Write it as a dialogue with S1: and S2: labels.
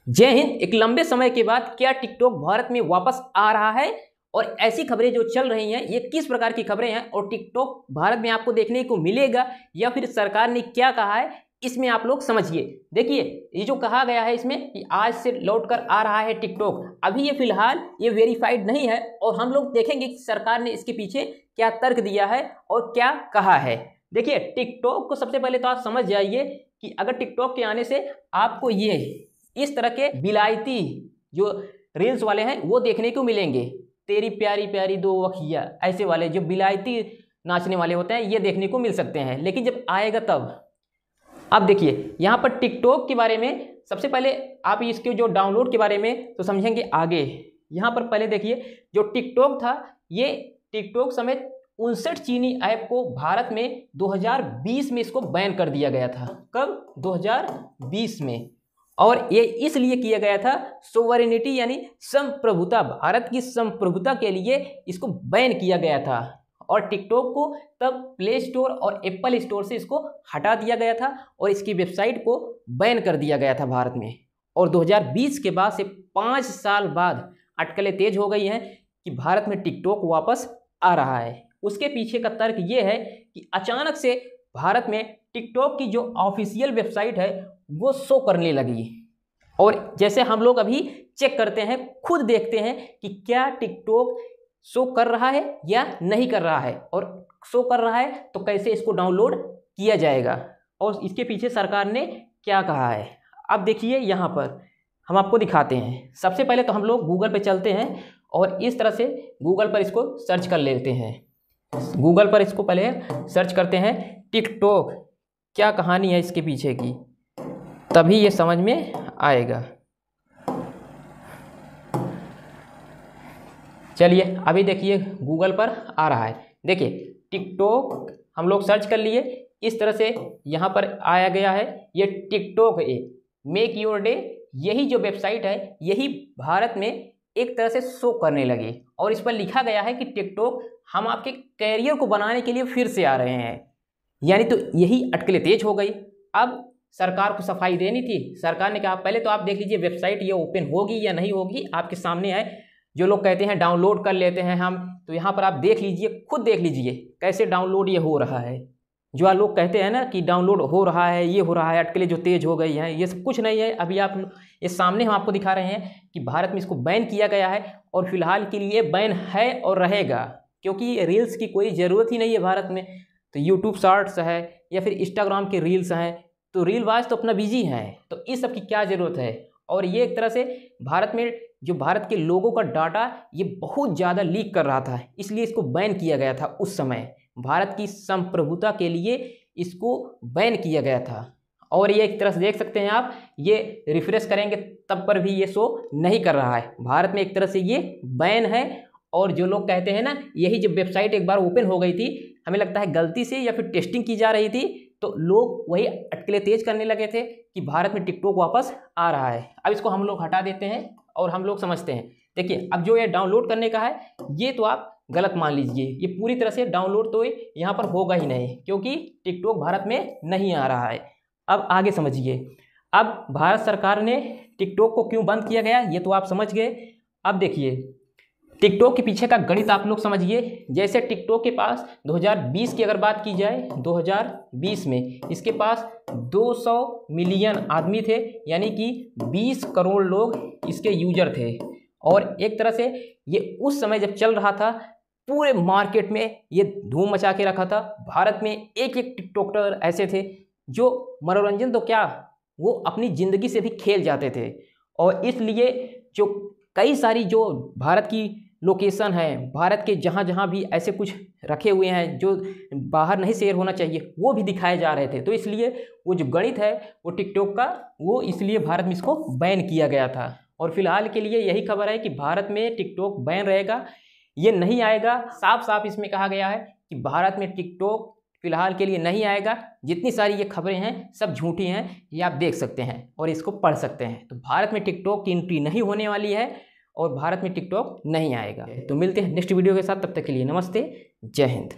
S1: जय हिंद। एक लंबे समय के बाद क्या टिकटॉक भारत में वापस आ रहा है और ऐसी खबरें जो चल रही हैं ये किस प्रकार की खबरें हैं और टिकटॉक भारत में आपको देखने को मिलेगा या फिर सरकार ने क्या कहा है, इसमें आप लोग समझिए। देखिए, ये जो कहा गया है इसमें कि आज से लौट कर आ रहा है टिकटॉक, अभी ये फिलहाल ये वेरीफाइड नहीं है और हम लोग देखेंगे कि सरकार ने इसके पीछे क्या तर्क दिया है और क्या कहा है। देखिए, टिकटॉक को सबसे पहले तो आप समझ जाइए कि अगर टिकटॉक के आने से आपको ये इस तरह के बिलायती जो रील्स वाले हैं वो देखने को मिलेंगे। तेरी प्यारी प्यारी दो अखियाँ, ऐसे वाले जो बिलायती नाचने वाले होते हैं ये देखने को मिल सकते हैं। लेकिन जब आएगा तब अब देखिए, यहाँ पर टिकटॉक के बारे में सबसे पहले आप इसके जो डाउनलोड के बारे में तो समझेंगे आगे। यहाँ पर पहले देखिए, जो टिकटॉक था ये टिकटॉक समेत 59 चीनी ऐप को भारत में 2020 में इसको बैन कर दिया गया था। कब? 2020 में। और ये इसलिए किया गया था सोवरेनिटी यानी संप्रभुता, भारत की संप्रभुता के लिए इसको बैन किया गया था। और टिकटॉक को तब प्ले स्टोर और एप्पल स्टोर से इसको हटा दिया गया था और इसकी वेबसाइट को बैन कर दिया गया था भारत में। और 2020 के बाद से 5 साल बाद अटकलें तेज हो गई हैं कि भारत में टिकटॉक वापस आ रहा है। उसके पीछे का तर्क ये है कि अचानक से भारत में टिकटॉक की जो ऑफिशियल वेबसाइट है वो शो करने लगी। और जैसे हम लोग अभी चेक करते हैं, खुद देखते हैं कि क्या टिकटॉक शो कर रहा है या नहीं कर रहा है, और शो कर रहा है तो कैसे इसको डाउनलोड किया जाएगा और इसके पीछे सरकार ने क्या कहा है। अब देखिए, यहाँ पर हम आपको दिखाते हैं। सबसे पहले तो हम लोग गूगल पे चलते हैं और इस तरह से गूगल पर इसको सर्च कर लेते हैं। गूगल पर इसको पहले सर्च करते हैं टिकटॉक, क्या कहानी है इसके पीछे की, तभी ये समझ में आएगा। चलिए, अभी देखिए गूगल पर आ रहा है। देखिए, टिकटॉक हम लोग सर्च कर लिए, इस तरह से यहाँ पर आया गया है। ये टिकटॉक है, मेक योर डे, यही जो वेबसाइट है यही भारत में एक तरह से शो करने लगी। और इस पर लिखा गया है कि टिकटॉक, हम आपके कैरियर को बनाने के लिए फिर से आ रहे हैं। यानी तो यही अटकलें तेज हो गई। अब सरकार को सफाई देनी थी। सरकार ने कहा पहले तो आप देख लीजिए वेबसाइट ये ओपन होगी या नहीं होगी, आपके सामने है। जो लोग कहते हैं डाउनलोड कर लेते हैं हम, तो यहाँ पर आप देख लीजिए, खुद देख लीजिए कैसे डाउनलोड ये हो रहा है। जो आप लोग कहते हैं ना कि डाउनलोड हो रहा है, ये हो रहा है, अटकलें जो तेज हो गई हैं, ये सब कुछ नहीं है। अभी आप ये सामने हम आपको दिखा रहे हैं कि भारत में इसको बैन किया गया है और फिलहाल के लिए बैन है और रहेगा, क्योंकि रील्स की कोई ज़रूरत ही नहीं है भारत में। तो यूट्यूब शॉर्ट्स है या फिर इंस्टाग्राम के रील्स हैं, तो रील वाच तो अपना बिजी हैं, तो इस सब की क्या ज़रूरत है। और ये एक तरह से भारत में जो भारत के लोगों का डाटा ये बहुत ज़्यादा लीक कर रहा था, इसलिए इसको बैन किया गया था। उस समय भारत की संप्रभुता के लिए इसको बैन किया गया था। और ये एक तरह से देख सकते हैं आप, ये रिफ्रेश करेंगे तब पर भी ये शो नहीं कर रहा है। भारत में एक तरह से ये बैन है। और जो लोग कहते हैं ना, यही जब वेबसाइट एक बार ओपन हो गई थी, हमें लगता है गलती से या फिर टेस्टिंग की जा रही थी, तो लोग वही अटकलें तेज करने लगे थे कि भारत में टिकटॉक वापस आ रहा है। अब इसको हम लोग हटा देते हैं और हम लोग समझते हैं। देखिए, अब जो ये डाउनलोड करने का है ये तो आप गलत मान लीजिए, ये पूरी तरह से डाउनलोड तो यहाँ पर होगा ही नहीं, क्योंकि टिकटॉक भारत में नहीं आ रहा है। अब आगे समझिए, अब भारत सरकार ने टिकटॉक को क्यों बंद किया गया ये तो आप समझ गए। अब देखिए, टिकटॉक के पीछे का गणित आप लोग समझिए। जैसे टिकटॉक के पास 2020 की अगर बात की जाए, 2020 में इसके पास 200 मिलियन आदमी थे, यानी कि 20 करोड़ लोग इसके यूजर थे। और एक तरह से ये उस समय जब चल रहा था, पूरे मार्केट में ये धूम मचा के रखा था। भारत में एक एक टिकटॉकर ऐसे थे जो मनोरंजन तो क्या, वो अपनी ज़िंदगी से भी खेल जाते थे। और इसलिए जो कई सारी जो भारत की लोकेशन है, भारत के जहाँ जहाँ भी ऐसे कुछ रखे हुए हैं जो बाहर नहीं शेयर होना चाहिए, वो भी दिखाए जा रहे थे। तो इसलिए वो जो गणित है वो टिकटॉक का, वो इसलिए भारत में इसको बैन किया गया था। और फिलहाल के लिए यही खबर है कि भारत में टिकटॉक बैन रहेगा, ये नहीं आएगा। साफ साफ इसमें कहा गया है कि भारत में टिकटॉक फिलहाल के लिए नहीं आएगा। जितनी सारी ये खबरें हैं सब झूठी हैं, ये आप देख सकते हैं और इसको पढ़ सकते हैं। तो भारत में टिकटॉक की एंट्री नहीं होने वाली है और भारत में टिकटॉक नहीं आएगा। तो मिलते हैं नेक्स्ट वीडियो के साथ, तब तक के लिए नमस्ते, जय हिंद।